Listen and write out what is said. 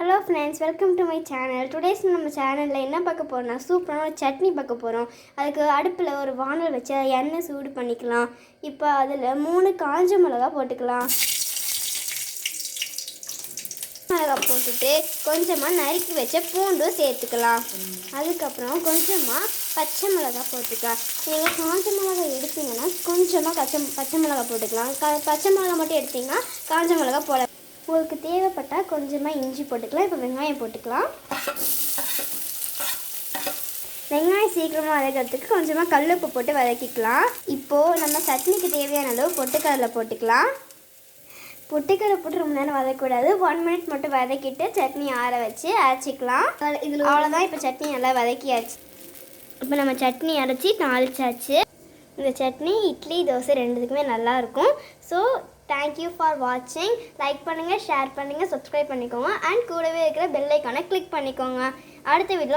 Hello friends, welcome to my channel. Today's நம்ம சேனலில் என்ன பார்க்க போகிறோம்னா சூப்பரான ஒரு சட்னி பார்க்க போகிறோம். அதுக்கு அடுப்பில் ஒரு வானல் வச்சு எண்ணெய் சூடு பண்ணிக்கலாம். இப்போ அதில் 3 காஞ்ச மிளகா போட்டுக்கலாம். மிளகா போட்டுட்டு கொஞ்சமாக நறுக்கி வச்ச பூண்டும் சேர்த்துக்கலாம். அதுக்கப்புறம் கொஞ்சமாக பச்சை மிளகா போட்டுக்கலாம். நீங்கள் காஞ்ச மிளகா எடுத்தீங்கன்னா கொஞ்சமாக பச்சை மிளகா போட்டுக்கலாம். பச்சை மிளகா மட்டும் எடுத்திங்கன்னா காஞ்ச மிளகா போட. உங்களுக்கு தேவைப்பட்டால் கொஞ்சமாக இஞ்சி போட்டுக்கலாம். இப்போ வெங்காயம் போட்டுக்கலாம். வெங்காயம் சீக்கிரமாக வதக்கிறதுக்கு கொஞ்சமாக கல்லுப்பு போட்டு வதக்கிக்கலாம். இப்போது நம்ம சட்னிக்கு தேவையான அளவு பொட்டுக்கடலை போட்டுக்கலாம். பொட்டுக்கடலை போட்டு ரொம்ப நேரம் வதக்கக்கூடாது. 1 மினிட் மட்டும் வதக்கிட்டு சட்னி ஆற வச்சு அரைச்சிக்கலாம். இதில் அவ்வளோதான். இப்போ சட்னி நல்லா வதக்கியாச்சு. இப்போ நம்ம சட்னி அரைச்சி தாளிச்சாச்சு. இந்த சட்னி இட்லி தோசை ரெண்டுத்துக்குமே நல்லாயிருக்கும். ஸோ தேங்க்யூ ஃபார் வாட்சிங். லைக் பண்ணுங்கள், ஷேர் பண்ணுங்கள், சப்ஸ்கிரைப் பண்ணிக்கோங்க. அண்ட் கூடவே இருக்கிற பெல் ஐக்கானை கிளிக் பண்ணிக்கோங்க. அடுத்த வீடியோ